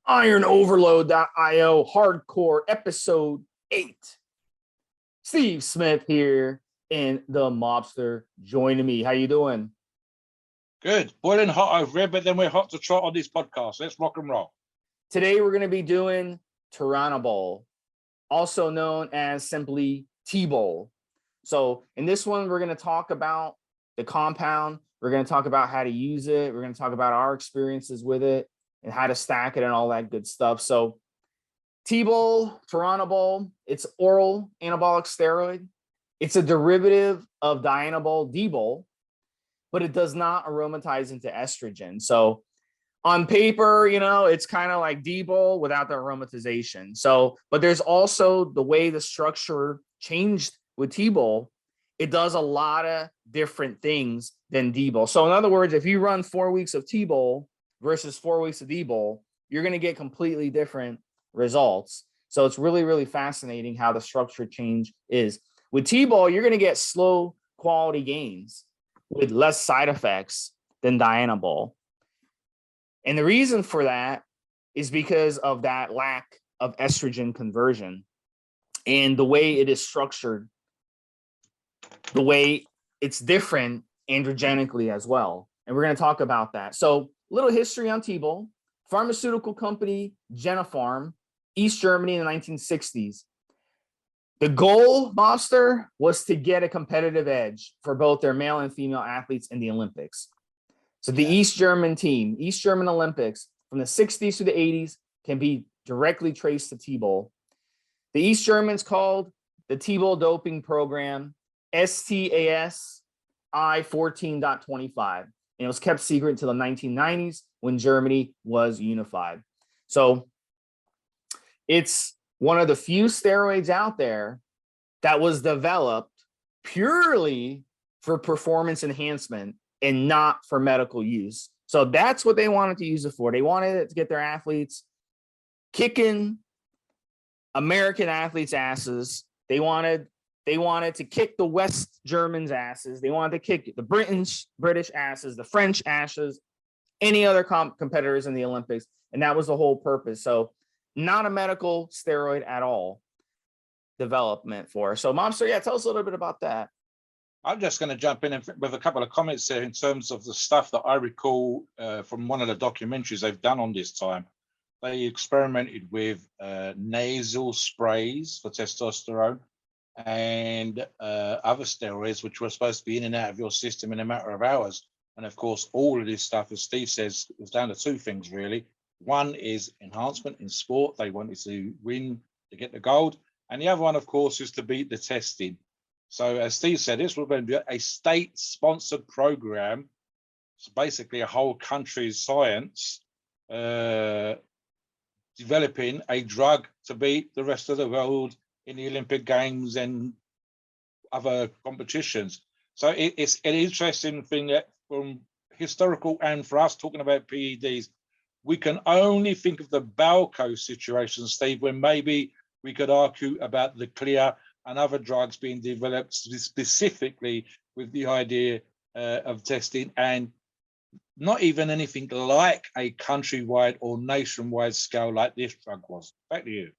IronOverLoad.io hardcore episode 8. Steve Smith here and the Mobster joining me. How you doing? Good. Boiling hot over here, but then we're hot to trot on this podcast. Let's rock and roll. Today we're going to be doing Turinabol, also known as simply Tbol. So in this one, we're going to talk about the compound. We're going to talk about how to use it. We're going to talk about our experiences with it and how to stack it and all that good stuff. So Tbol, Turinabol, it's oral anabolic steroid. It's a derivative of Dbol, but it does not aromatize into estrogen. So on paper, it's kind of like DBol without the aromatization. So, but there's also the way the structure changed with Tbol. It does a lot of different things than DBol. So in other words, if you run 4 weeks of Tbol versus 4 weeks of DBol, you're going to get completely different results. So it's really, really fascinating how the structure change is. With Tbol, you're going to get slow quality gains with less side effects than Dianabol. And the reason for that is because of that lack of estrogen conversion and the way it is structured, the way it's different androgenically as well. And we're going to talk about that. So little history on Tbol. Pharmaceutical company Genopharm, East Germany in the 1960s. The goal, Mobster, was to get a competitive edge for both their male and female athletes in the Olympics. So the East German team, East German Olympics from the 60s to the 80s can be directly traced to Tbol. The East Germans called the Tbol doping program STAS I-14.25. And it was kept secret until the 1990s when Germany was unified. So it's one of the few steroids out there that was developed purely for performance enhancement and not for medical use. So that's what they wanted to use it for. They wanted it to get their athletes kicking American athletes' asses. They wanted to kick the West Germans' asses. They wanted to kick the British asses, the French asses, any other competitors in the Olympics. And that was the whole purpose. So not a medical steroid at all development for. So Mobster, tell us a little bit about that. I'm just going to jump in with a couple of comments there in terms of the stuff that I recall from one of the documentaries they've done on this time. They experimented with nasal sprays for testosterone and other steroids, which were supposed to be in and out of your system in a matter of hours. And of course, all of this stuff, as Steve says, was down to two things, really. One is enhancement in sport. They wanted to win to get the gold. And the other one, of course, is to beat the testing. So as Steve said, this will be a state-sponsored program. It's basically a whole country's science developing a drug to beat the rest of the world in the Olympic Games and other competitions. So it's an interesting thing that from historical and for us talking about PEDs, we can only think of the Balco situation, Steve, when maybe we could argue about the Clear and other drugs being developed specifically with the idea of testing and not even anything like a countrywide or nationwide scale like this drug was. Back to you.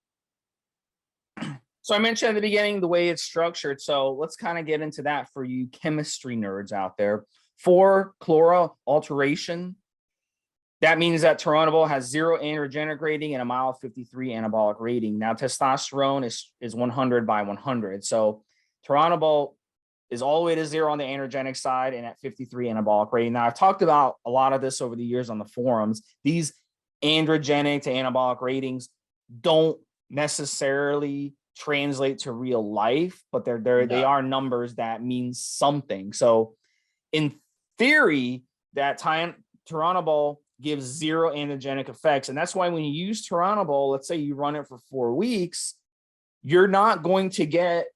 So I mentioned at the beginning the way it's structured. So let's kind of get into that for you chemistry nerds out there. 4-chloro alteration. That means that Turinabol has 0 androgenic rating and a mild 53 anabolic rating. Now, testosterone is 100 by 100. So Turinabol is all the way to 0 on the androgenic side and at 53 anabolic rating. Now, I've talked about a lot of this over the years on the forums. These androgenic to anabolic ratings don't necessarily translate to real life, but they are numbers that mean something. So in theory, that Turinabol gives 0 androgenic effects. And that's why when you use Turinabol, let's say you run it for 4 weeks, you're not going to get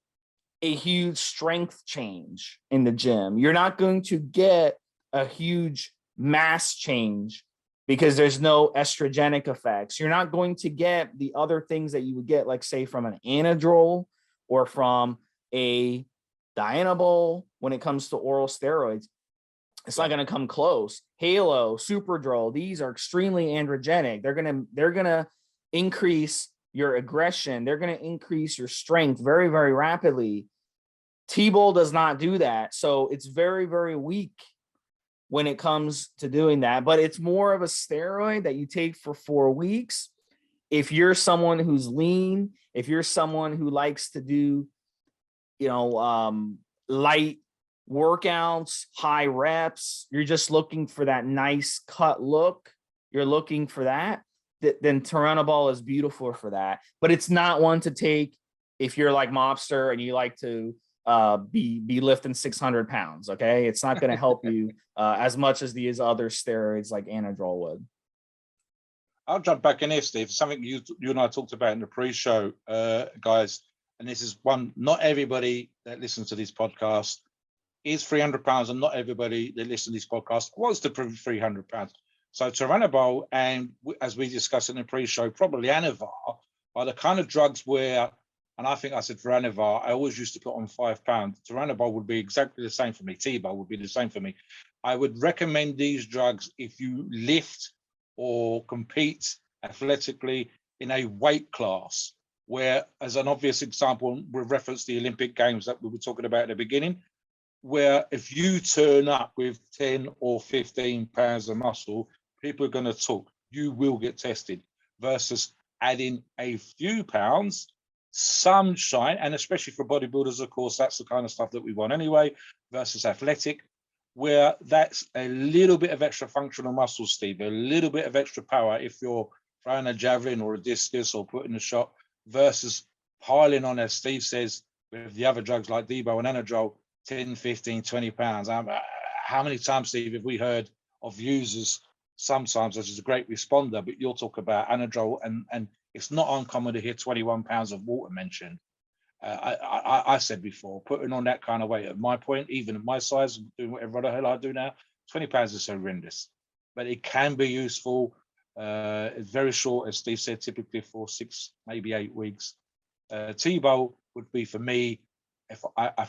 a huge strength change in the gym. You're not going to get a huge mass change because there's no estrogenic effects. You're not going to get the other things that you would get, like say from an Anadrol or from a Dianabol when it comes to oral steroids. It's not going to come close. Halo, Superdrol, these are extremely androgenic. They're gonna increase your aggression. They're going to increase your strength very, very rapidly. Tbol does not do that. So it's very, very weak when it comes to doing that. But it's more of a steroid that you take for 4 weeks. If you're someone who's lean, if you're someone who likes to do, light workouts, high reps, you're just looking for that nice cut look, you're looking for that, then Turinabol is beautiful for that. But it's not one to take if you're like Mobster and you like to be lifting 600 pounds. Okay, it's not going to help you as much as these other steroids like Anadrol would. I'll jump back in here, Steve. Something you and I talked about in the pre-show, guys, and this is one, not everybody that listens to this podcast is 300 pounds, and not everybody that listens to this podcast wants to prove 300 pounds. So Turinabol, and as we discussed in the pre-show, probably Anavar are the kind of drugs where, and I think I said for Anavar, I always used to put on 5 pounds. Turinabol would be exactly the same for me. Tbol would be the same for me. I would recommend these drugs if you lift or compete athletically in a weight class, where, as an obvious example, we reference the Olympic Games that we were talking about at the beginning, where if you turn up with 10 or 15 pounds of muscle, people are going to talk. You will get tested, versus adding a few pounds, some shine, and especially for bodybuilders, of course, that's the kind of stuff that we want anyway, versus athletic, where that's a little bit of extra functional muscle, Steve, a little bit of extra power if you're throwing a javelin or a discus or putting a shot, versus piling on, as Steve says, with the other drugs like DBol and Anadrol, 10, 15, 20 pounds. How many times, Steve, have we heard of users sometimes, as a great responder, but you'll talk about Anadrol, and it's not uncommon to hear 21 pounds of water mentioned. I said before, putting on that kind of weight at my point, even at my size, doing whatever the hell I do now, 20 pounds is horrendous. But it can be useful. It's very short, as Steve said, typically for 6, maybe 8 weeks. Tbol would be for me, if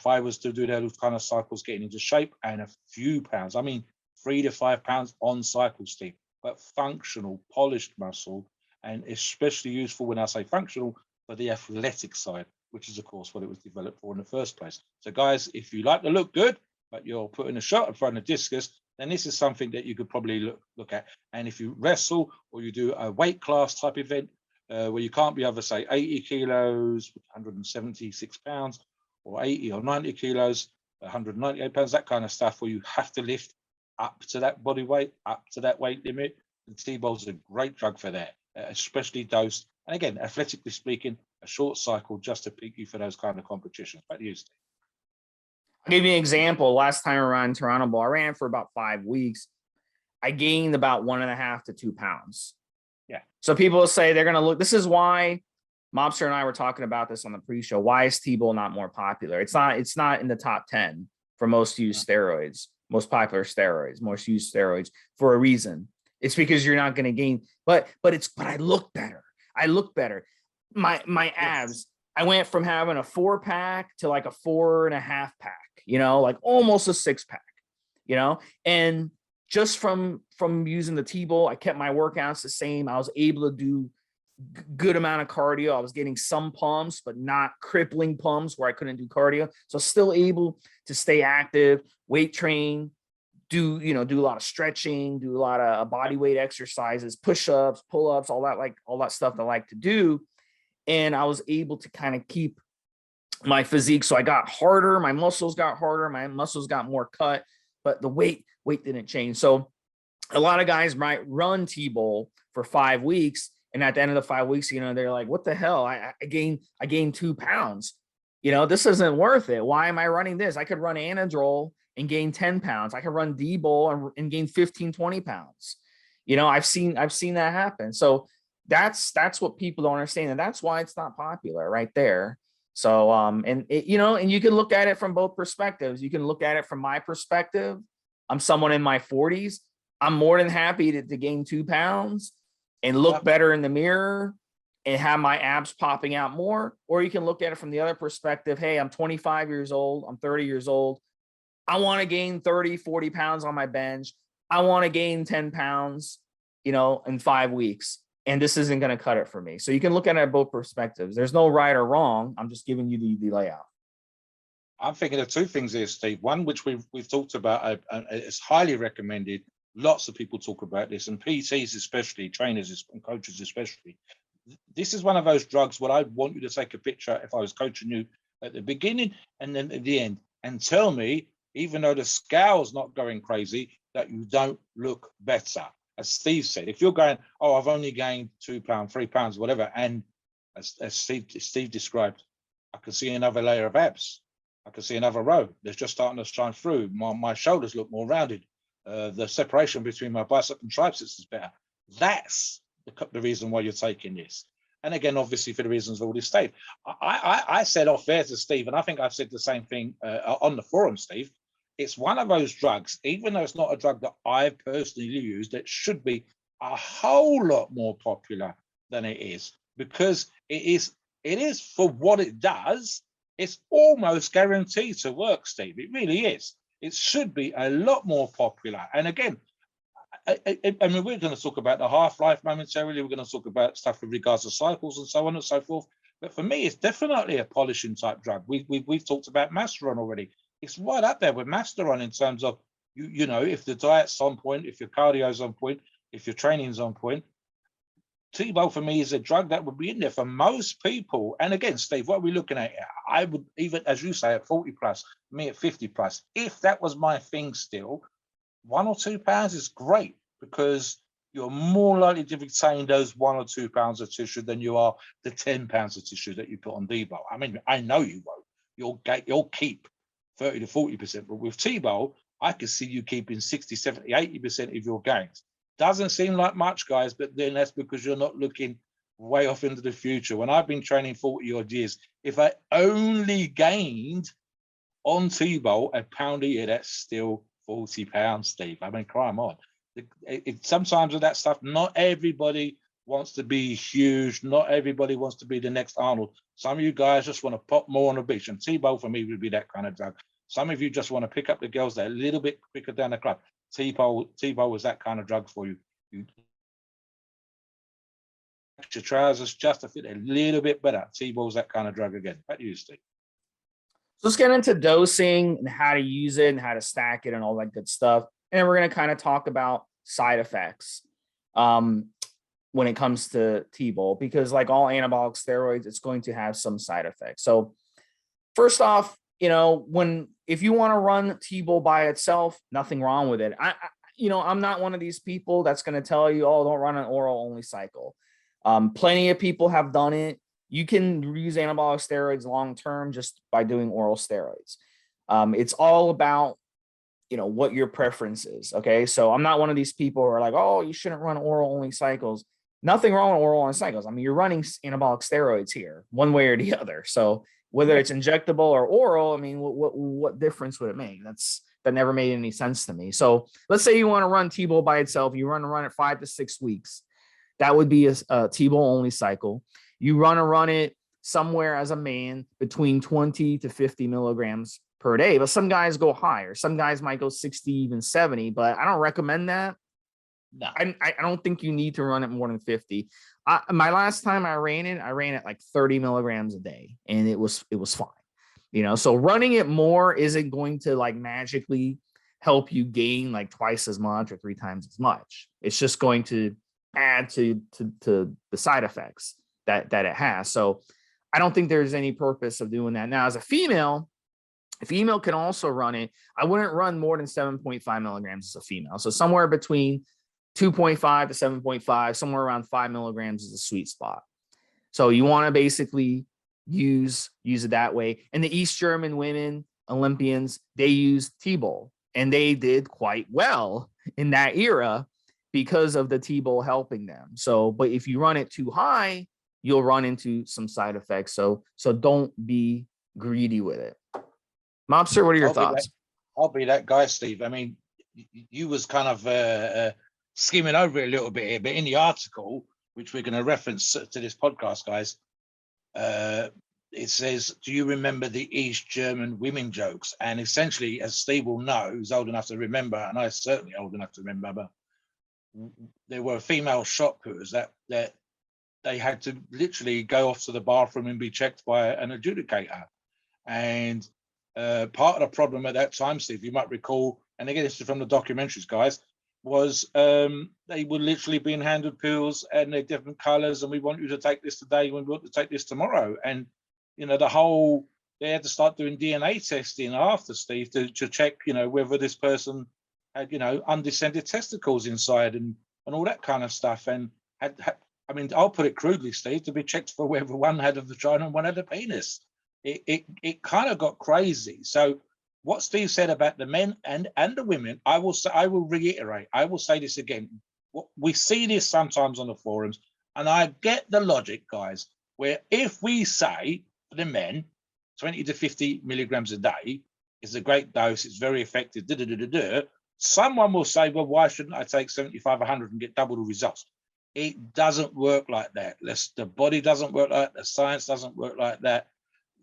I was to do those kind of cycles, getting into shape, and a few pounds, I mean 3 to 5 pounds on cycle, Steve, but functional, polished muscle, and especially useful when I say functional for the athletic side, which is of course what it was developed for in the first place. So guys, if you like to look good, but you're putting a shot in front of discus, then this is something that you could probably look at. And if you wrestle or you do a weight class type event where you can't be over, say, 80 kilos, 176 pounds, or 80 or 90 kilos, 198 pounds, that kind of stuff, where you have to lift up to that body weight, up to that weight limit, the Tbol's a great drug for that, especially dosed. And again, athletically speaking, a short cycle just to peak you for those kind of competitions. But you, Steve. I'll give you an example. Last time around Turinabol, I ran for about 5 weeks. I gained about 1.5 to 2 pounds. Yeah. So people say they're going to look. This is why Mobster and I were talking about this on the pre-show. Why is Tbol not more popular? It's not in the top 10 for most used steroids, most popular steroids, most used steroids, for a reason. It's because you're not going to gain, but I look better. I look better. My abs, I went from having a 4-pack to like a 4.5 pack, like almost a 6-pack, and just from using the Tbol, I kept my workouts the same. I was able to do good amount of cardio. I was getting some pumps, but not crippling pumps where I couldn't do cardio. So still able to stay active, weight train, do a lot of stretching, do a lot of body weight exercises, push-ups, pull-ups, all that stuff that I like to do. And I was able to kind of keep my physique. So I got harder, my muscles got harder, my muscles got more cut, but the weight didn't change. So a lot of guys might run Tbol for 5 weeks, and at the end of the 5 weeks, they're like, what the hell? I gained 2 pounds. This isn't worth it. Why am I running this? I could run Anadrol and gain 10 pounds. I could run DBol and gain 15, 20 pounds. I've seen that happen. So that's what people don't understand. And that's why it's not popular right there. So, and you can look at it from both perspectives. You can look at it from my perspective. I'm someone in my 40s. I'm more than happy to gain 2 pounds and look better in the mirror and have my abs popping out more. Or you can look at it from the other perspective. Hey, I'm 25 years old. I'm 30 years old. I want to gain 30, 40 pounds on my bench. I want to gain 10 pounds, in 5 weeks. And this isn't going to cut it for me. So you can look at it at both perspectives. There's no right or wrong. I'm just giving you the layout. I'm thinking of two things here, Steve. One, which we've talked about, it's highly recommended. Lots of people talk about this, and PTs especially, trainers and coaches especially. This is one of those drugs where I'd want you to take a picture if I was coaching you at the beginning and then at the end, and tell me, even though the scale's not going crazy, that you don't look better. As Steve said, if you're going, oh, I've only gained 2 pounds, 3 pounds, whatever, and as Steve described, I can see another layer of abs. I can see another row. They're just starting to shine through. My shoulders look more rounded. The separation between my bicep and triceps is better. That's the reason why you're taking this. And again, obviously, for the reasons I've already stated. I said off air to Steve, and I think I've said the same thing on the forum, Steve. It's one of those drugs, even though it's not a drug that I've personally used, it should be a whole lot more popular than it is, because it is for what it does. It's almost guaranteed to work, Steve. It really is. It should be a lot more popular. And again, I mean, we're going to talk about the half-life momentarily. We're going to talk about stuff with regards to cycles and so on and so forth. But for me, it's definitely a polishing type drug. We've talked about Masteron already. It's right up there with Masteron in terms of, if the diet's on point, if your cardio's on point, if your training's on point. Tbol for me is a drug that would be in there for most people. And again, Steve, what are we looking at? I would, even as you say, at 40 plus, me at 50 plus, if that was my thing still, 1 or 2 pounds is great, because you're more likely to retain those 1 or 2 pounds of tissue than you are the 10 pounds of tissue that you put on DBol. I mean, I know you won't. You'll keep 30 to 40%, but with Tbol, I can see you keeping 60, 70, 80% of your gains. Doesn't seem like much, guys, but then that's because you're not looking way off into the future. When I've been training 40 odd years, if I only gained on Tbol a pound a year, that's still 40 pounds, Steve. I mean, crime on. Sometimes with that stuff, not everybody wants to be huge. Not everybody wants to be the next Arnold. Some of you guys just want to pop more on the beach, and Tbol for me would be that kind of drug. Some of you just want to pick up the girls that are a little bit quicker down the club. Tbol was that kind of drug for you. Your trousers just to fit a little bit better. Tbol's that kind of drug again. Back to you, Steve. So let's get into dosing and how to use it and how to stack it and all that good stuff. And then we're going to kind of talk about side effects when it comes to Tbol, because like all anabolic steroids, it's going to have some side effects. So first off, if you want to run Tbol by itself, nothing wrong with it. I'm not one of these people that's going to tell you, oh, don't run an oral only cycle. Plenty of people have done it. You can use anabolic steroids long-term just by doing oral steroids. It's all about, what your preference is. Okay. So I'm not one of these people who are like, oh, you shouldn't run oral only cycles. Nothing wrong with oral only cycles. I mean, you're running anabolic steroids here, one way or the other. So whether it's injectable or oral, I mean, what difference would it make? That never made any sense to me. So let's say you want to run Tbol by itself. You run it 5 to 6 weeks. That would be a Tbol only cycle. You run it somewhere as a man between 20 to 50 milligrams per day. But some guys go higher. Some guys might go 60, even 70. But I don't recommend that. No, I don't think you need to run it more than 50. My last time I ran it like 30 milligrams a day, and it was fine. So running it more isn't going to like magically help you gain like twice as much or 3 times as much. It's just going to add to the side effects that it has. So I don't think there's any purpose of doing that. Now, as a female can also run it. I wouldn't run more than 7.5 milligrams as a female. So somewhere between 2.5 to 7.5, somewhere around 5 milligrams is a sweet spot. So you want to basically use it that way. And the East German women Olympians, they used Tbol, and they did quite well in that era because of the Tbol helping them. So, but if you run it too high, you'll run into some side effects. So don't be greedy with it. Mobster, what are your thoughts? I'll be that guy, Steve. I mean, you was kind of skimming over it a little bit here, but in the article, which we're going to reference to this podcast, guys, it says, do you remember the East German women jokes? And essentially, as Steve will know, who's old enough to remember, and I'm certainly old enough to remember, there were female shot putters that they had to literally go off to the bathroom and be checked by an adjudicator. And part of the problem at that time, Steve, you might recall, and again, this is from the documentaries, guys, was they were literally being handed pills and they're different colors, and we want you to take this today, we want to take this tomorrow. And, you know, they had to start doing DNA testing after, Steve, to check, you know, whether this person had, you know, undescended testicles inside and all that kind of stuff. And I mean, I'll put it crudely, Steve, to be checked for whether one had a vagina and one had a penis. It kind of got crazy. So what Steve said about the men and the women, I will reiterate, I will say this again. We see this sometimes on the forums, and I get the logic, guys, where if we say for the men, 20 to 50 milligrams a day is a great dose, it's very effective, someone will say, well, why shouldn't I take 75, 100 and get double the results? It doesn't work like that. The body doesn't work like that. The science doesn't work like that.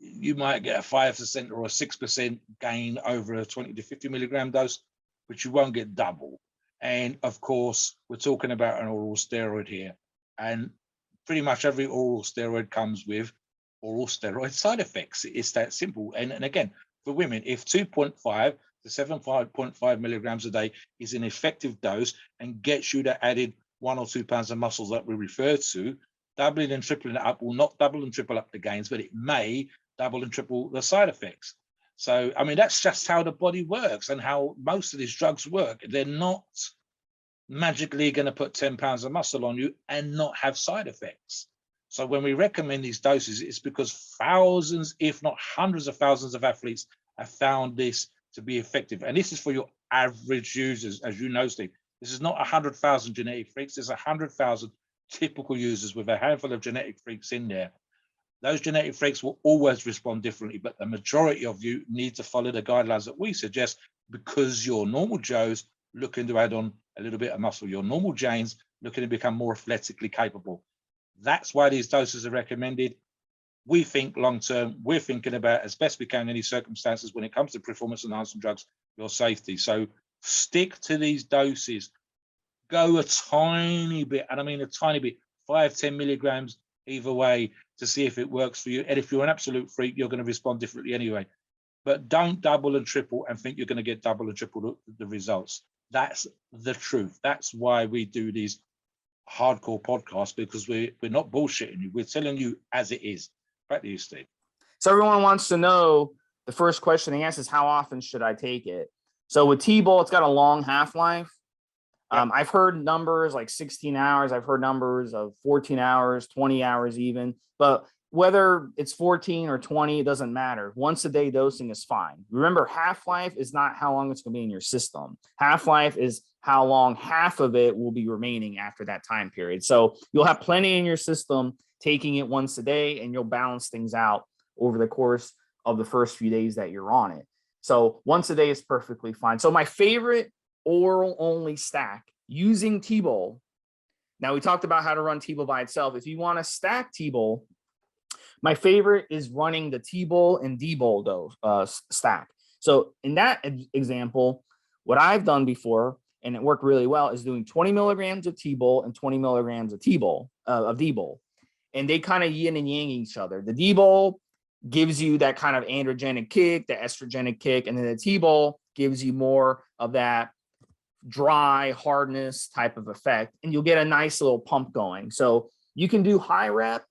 You might get a 5% or a 6% gain over a 20 to 50 milligram dose, but you won't get double. And of course, we're talking about an oral steroid here. And pretty much every oral steroid comes with oral steroid side effects. It's that simple. And again, for women, if 2.5 to 7.5 milligrams a day is an effective dose and gets you that added 1 or 2 pounds of muscles that we refer to, doubling and tripling it up will not double and triple up the gains, but it may double and triple the side effects. So, I mean, that's just how the body works and how most of these drugs work. They're not magically going to put 10 pounds of muscle on you and not have side effects. So when we recommend these doses, it's because thousands, if not hundreds of thousands of athletes have found this to be effective. And this is for your average users, as you know, Steve. This is not 100,000 genetic freaks. There's 100,000 typical users with a handful of genetic freaks in there. Those genetic freaks will always respond differently, but the majority of you need to follow the guidelines that we suggest because your normal Joes looking to add on a little bit of muscle, your normal Janes looking to become more athletically capable. That's why these doses are recommended. We think long-term, we're thinking about as best we can in any circumstances when it comes to performance enhancing drugs, your safety. So stick to these doses, go a tiny bit, and I mean a tiny bit, 5, 10 milligrams either way to see if it works for you. And if you're an absolute freak, you're going to respond differently anyway. But don't double and triple and think you're going to get double and triple the results. That's the truth. That's why we do these hardcore podcasts, because we're not bullshitting you. We're telling you as it is. Back to you, Steve. So everyone wants to know, the first question they ask is, how often should I take it? So with Tbol, it's got a long half-life. Yep. I've heard numbers like 16 hours. I've heard numbers of 14 hours, 20 hours even. But whether it's 14 or 20, it doesn't matter. Once a day dosing is fine. Remember, half-life is not how long it's going to be in your system. Half-life is how long half of it will be remaining after that time period. So you'll have plenty in your system taking it once a day, and you'll balance things out over the course of the first few days that you're on it. So once a day is perfectly fine. So my favorite oral only stack using Tbol. Now we talked about how to run Tbol by itself. If you want to stack Tbol, my favorite is running the Tbol and DBol dose stack. So in that example, what I've done before, and it worked really well, is doing 20 milligrams of Tbol and 20 milligrams of DBol. And they kind of yin and yang each other. The DBol gives you that kind of androgenic kick, the estrogenic kick, and then the Tbol gives you more of that dry hardness type of effect, and you'll get a nice little pump going. So you can do high rep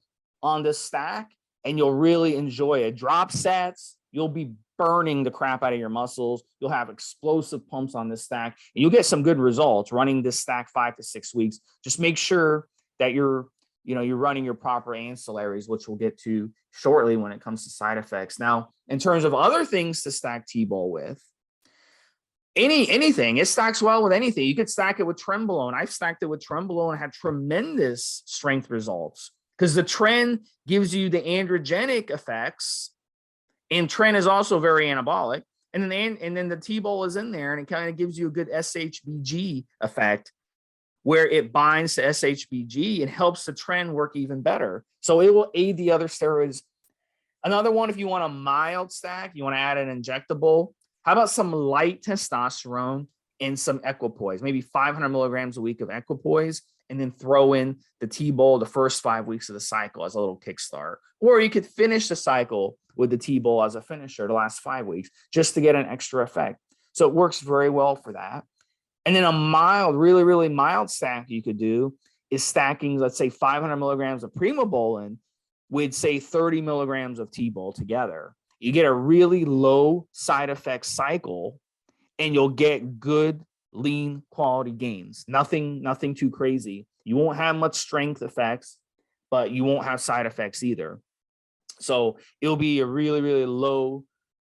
on this stack and you'll really enjoy it. Drop sets, you'll be burning the crap out of your muscles. You'll have explosive pumps on this stack, and you'll get some good results running this stack 5 to 6 weeks. Just make sure that you're running your proper ancillaries, which we'll get to shortly when it comes to side effects. Now, in terms of other things to stack Tbol with, anything, it stacks well with anything. You could stack it with Trenbolone. I've stacked it with Trenbolone and had tremendous strength results, because the Tren gives you the androgenic effects, and Tren is also very anabolic. And then the Tbol is in there, and it kind of gives you a good SHBG effect, where it binds to SHBG and helps the Tren work even better. So it will aid the other steroids Another one, if you want a mild stack, you want to add an injectable. How about some light testosterone and some equipoise, maybe 500 milligrams a week of equipoise, and then throw in the Tbol the first 5 weeks of the cycle as a little kickstart. Or you could finish the cycle with the Tbol as a finisher the last 5 weeks just to get an extra effect. So it works very well for that. And then a mild, really, really mild stack you could do is stacking, let's say 500 milligrams of primobolan with say 30 milligrams of Tbol together. You get a really low side effect cycle and you'll get good lean quality gains. Nothing too crazy. You won't have much strength effects, but you won't have side effects either. So it'll be a really, really low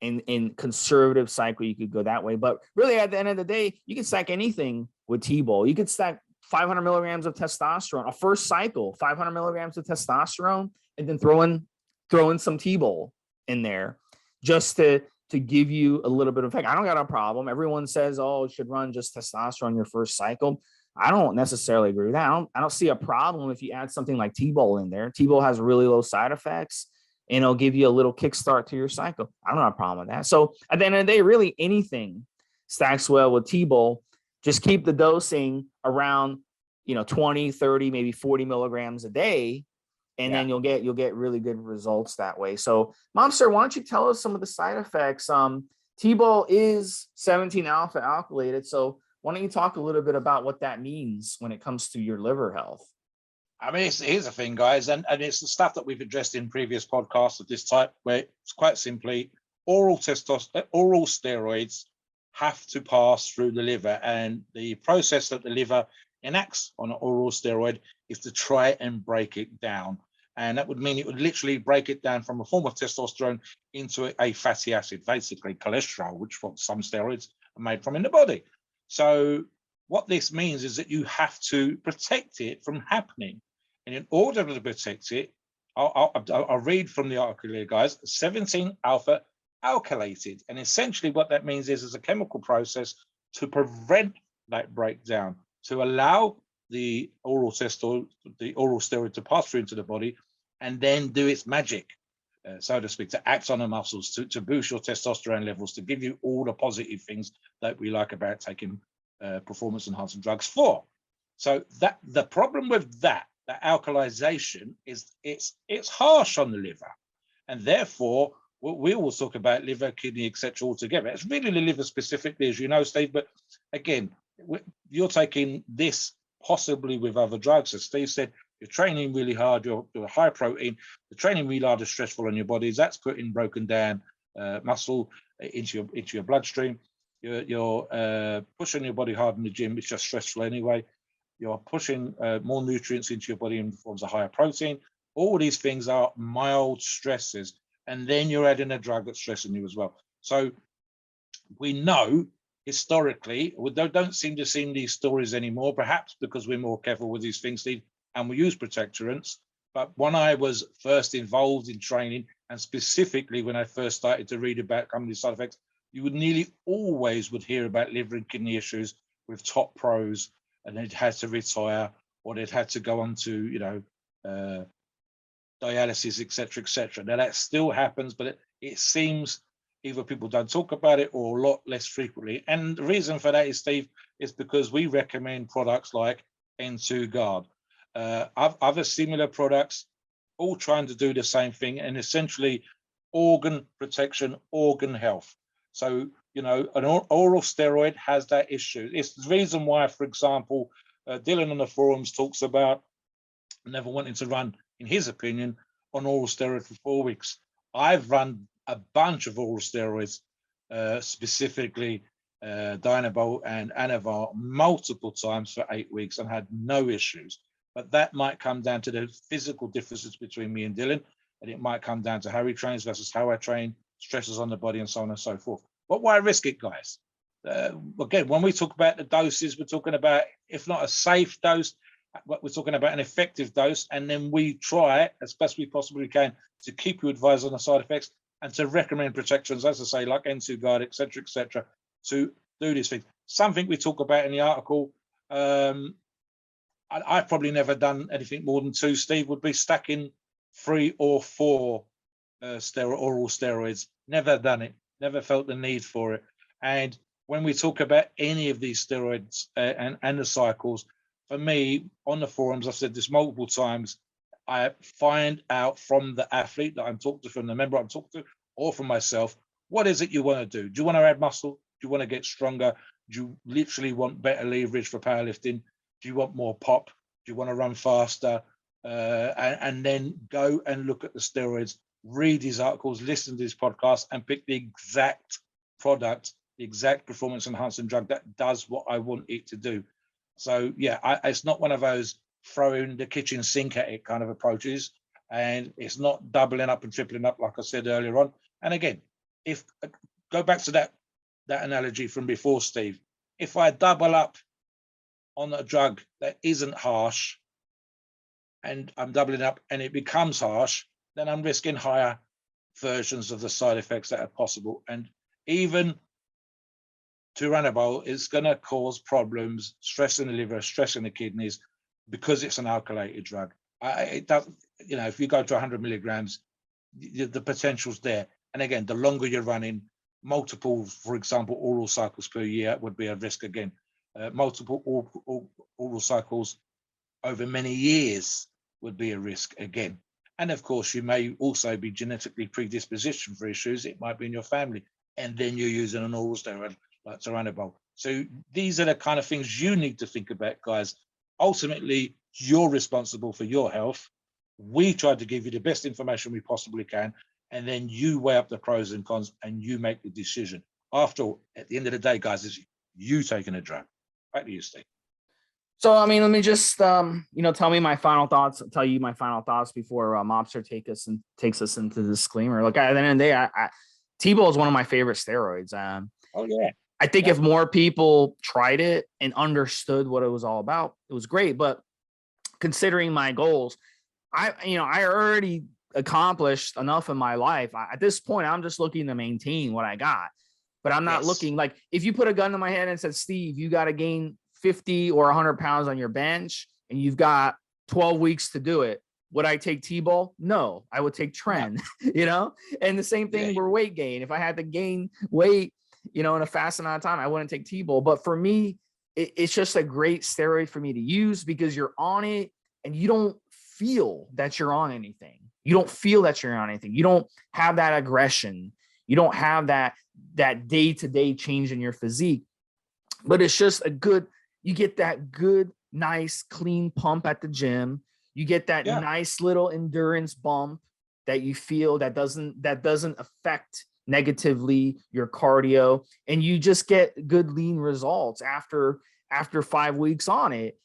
and conservative cycle. You could go that way. But really at the end of the day, you can stack anything with Tbol. You could stack 500 milligrams of testosterone, a first cycle, 500 milligrams of testosterone, and then throw in some Tbol in there just to give you a little bit of effect. I don't got a problem. Everyone says, oh, you should run just testosterone your first cycle. I don't necessarily agree with that. I don't see a problem if you add something like Tbol in there. Tbol has really low side effects and it'll give you a little kickstart to your cycle. I don't have a problem with that. So at the end of the day, really anything stacks well with Tbol. Just keep the dosing around, 20, 30, maybe 40 milligrams a day. And then you'll get really good results that way. So Mobster, why don't you tell us some of the side effects? Tbol is 17 alpha alkylated. So why don't you talk a little bit about what that means when it comes to your liver health? I mean, here's the thing, guys, and it's the stuff that we've addressed in previous podcasts of this type, where it's quite simply oral steroids have to pass through the liver, and the process that the liver enacts on an oral steroid is to try and break it down. And that would mean it would literally break it down from a form of testosterone into a fatty acid, basically cholesterol, which what some steroids are made from in the body. So what this means is that you have to protect it from happening. And in order to protect it, I'll read from the article here, guys, 17 alpha alkylated. And essentially what that means is a chemical process to prevent that breakdown, to allow the oral steroid to pass through into the body and then do its magic, so to speak, to act on the muscles, to boost your testosterone levels, to give you all the positive things that we like about taking performance enhancing drugs for. So that the problem with that alkalization is it's harsh on the liver, and therefore we always talk about liver, kidney, etc. altogether. It's really the liver specifically, as you know, Steve. But again, you're taking this possibly with other drugs. As Steve said, you're training really hard, you're high protein, the training really hard is stressful on your bodies. That's putting broken down muscle into your bloodstream. You're pushing your body hard in the gym, it's just stressful anyway. You're pushing more nutrients into your body in forms of higher protein. All these things are mild stresses. And then you're adding a drug that's stressing you as well. So we know historically, we don't seem to see these stories anymore, perhaps because we're more careful with these things, Steve, and we use protectorants. But when I was first involved in training, and specifically when I first started to read about company side effects, you would nearly always would hear about liver and kidney issues with top pros, and they'd had to retire or they'd had to go on to, dialysis, etc. Now that still happens, but it seems either people don't talk about it or a lot less frequently. And the reason for that is, Steve, is because we recommend products like N2 Guard, other similar products, all trying to do the same thing, and essentially organ protection, organ health. So, an oral steroid has that issue. It's the reason why, for example, Dylan on the forums talks about never wanting to run, in his opinion, on oral steroid for 4 weeks. I've run a bunch of oral steroids, specifically Dianabol and Anavar, multiple times for 8 weeks and had no issues. But that might come down to the physical differences between me and Dylan, and it might come down to how he trains versus how I train, stresses on the body, and so on and so forth. But why risk it, guys? Again, when we talk about the doses, we're talking about, if not a safe dose, we're talking about an effective dose, and then we try as best we possibly can to keep you advised on the side effects and to recommend protections, as I say, like N2 Guard, etc., to do these things. Something we talk about in the article, I've probably never done anything more than 2, Steve, would be stacking 3 or 4 oral steroids. Never done it. Never felt the need for it. And when we talk about any of these steroids and the cycles, for me, on the forums, I've said this multiple times, I find out from the athlete that I'm talking to, from the member I'm talking to, or from myself, what is it you want to do? Do you want to add muscle? Do you want to get stronger? Do you literally want better leverage for powerlifting? Do you want more pop? Do you want to run faster? And then go and look at the steroids, read these articles, listen to this podcast, and pick the exact product, the exact performance enhancing drug that does what I want it to do. So yeah, it's not one of those throwing the kitchen sink at it kind of approaches, and it's not doubling up and tripling up like I said earlier on. And again, if go back to that analogy from before, Steve, if I double up on a drug that isn't harsh and I'm doubling up and it becomes harsh, then I'm risking higher versions of the side effects that are possible. And even Turinabol is going to cause problems, stress in the liver, stress in the kidneys, because it's an alkylated drug. It does, you know, if you go to 100 milligrams, the potential's there. And again, the longer you're running, multiple, for example, oral cycles per year would be a risk again. Multiple oral cycles over many years would be a risk again. And of course, you may also be genetically predispositioned for issues. It might be in your family, and then you're using an oral steroid like Turinabol. So these are the kind of things you need to think about, guys. Ultimately, you're responsible for your health. We try to give you the best information we possibly can, and then you weigh up the pros and cons and you make the decision. After all, at the end of the day, guys, it's you taking a drug. Back to you, Steve. So, I mean, let me just, tell me my final thoughts, tell you my final thoughts before Mobster takes us into the disclaimer. Look, at the end of the day, Tbol is one of my favorite steroids. Oh, yeah. I think if more people tried it and understood what it was all about, it was great. But considering my goals, I already accomplished enough in my life. At this point, I'm just looking to maintain what I got. But I'm not looking, like, if you put a gun to my head and said, Steve, you got to gain 50 or 100 pounds on your bench and you've got 12 weeks to do it, would I take Tbol? No, I would take Tren, and the same thing for weight gain. If I had to gain weight, in a fast amount of time, I wouldn't take Tbol. But for me, it's just a great steroid for me to use because you're on it and you don't feel that you're on anything. You don't feel that you're on anything. You don't have that aggression. You don't have that day-to-day change in your physique. But it's just you get that good, nice, clean pump at the gym. You get that nice little endurance bump that you feel that doesn't affect negatively your cardio, and you just get good lean results after 5 weeks on it.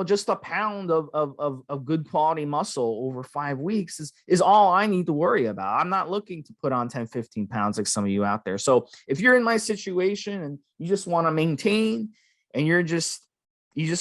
Just a pound of good quality muscle over 5 weeks is all I need to worry about. I'm not looking to put on 10, 15 pounds like some of you out there. So if you're in my situation and you just want to maintain and you just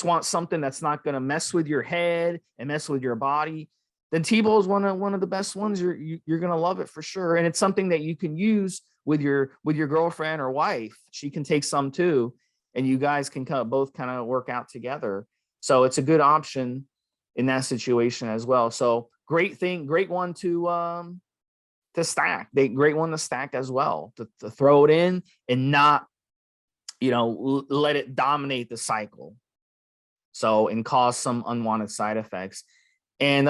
want something that's not going to mess with your head and mess with your body, then Tbol is one of the best ones. You're going to love it for sure. And it's something that you can use with your girlfriend or wife. She can take some too, and you guys can both work out together. So it's a good option in that situation as well. So great one to stack. Great one to stack as well, to throw it in and not, let it dominate the cycle. So, and cause some unwanted side effects. And,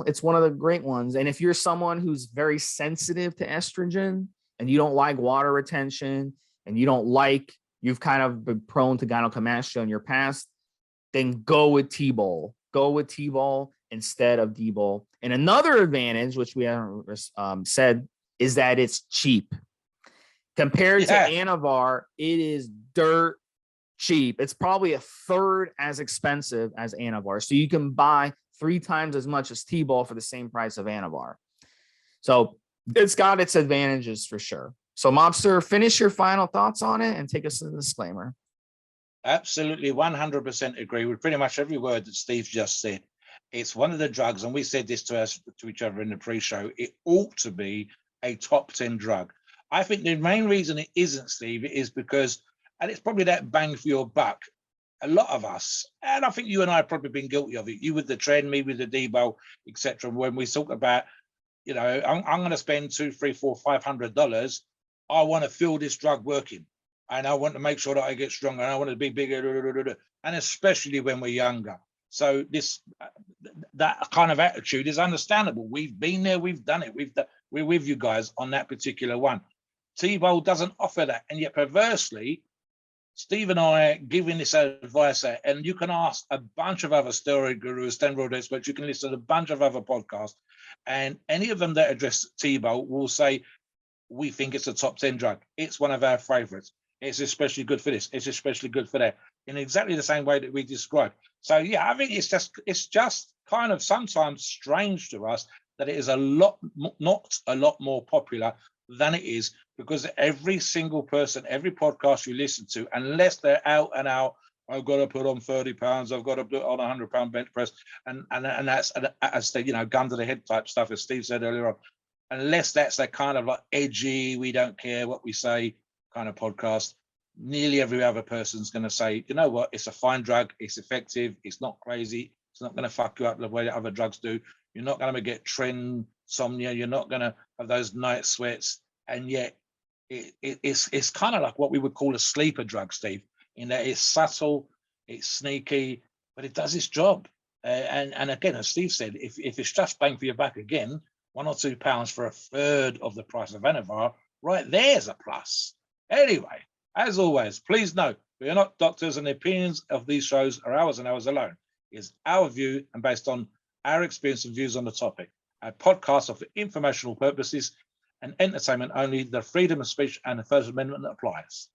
it's one of the great ones. And if you're someone who's very sensitive to estrogen and you don't like water retention and you've kind of been prone to gynecomastia in your past, then go with Tbol. Go with Tbol instead of DBol. And another advantage, which we haven't said, is that it's cheap. Compared to Anavar, it is dirt cheap. It's probably a third as expensive as Anavar. So you can buy 3 times as much as Tbol for the same price of Anavar. So it's got its advantages for sure. So Mobster, finish your final thoughts on it and take us to the disclaimer. Absolutely, 100% agree with pretty much every word that Steve just said. It's one of the drugs, and we said this to each other in the pre-show, it ought to be a top 10 drug. I think the main reason it isn't, Steve, is because, and it's probably that bang for your buck, a lot of us, and I think you and I have probably been guilty of it, you with the Tren, me with the DBol, etc. When we talk about, you know, I'm going to spend $200, $300, $400, $500. I want to feel this drug working, and I want to make sure that I get stronger, and I want to be bigger, and especially when we're younger. So that kind of attitude is understandable. We've been there, we've done it. We're with you guys on that particular one. Tbol doesn't offer that, and yet perversely, Steve and I giving this advice out, and you can ask a bunch of other steroid gurus, steroid experts. You can listen to a bunch of other podcasts, and any of them that address Tbol will say, we think it's a top 10 drug. It's one of our favorites. It's especially good for this. It's especially good for that, in exactly the same way that we described. So yeah, I think it's just kind of sometimes strange to us that it is not a lot more popular than it is, because every single person, every podcast you listen to, unless they're out and out, I've got to put on 30 pounds, I've got to put on a 100-pound bench press, and that's, as the, you know, gun to the head type stuff, as Steve said earlier on, unless that's that kind of like edgy, we don't care what we say kind of podcast, nearly every other person's going to say, you know what, it's a fine drug, it's effective, it's not crazy, it's not going to fuck you up the way that other drugs do. You're not going to get trend insomnia. You're not going to have those night sweats. And yet it's kind of like what we would call a sleeper drug, Steve, in that it's subtle, it's sneaky, but it does its job. And again, as Steve said, if it's just bang for your buck again, £1 or £2 for a third of the price of Anavar, right there's a plus. Anyway, as always, please note, we are not doctors, and the opinions of these shows are ours and ours alone. It's our view and based on our experience and views on the topic. Our podcasts are for informational purposes and entertainment only. The freedom of speech and the First Amendment applies.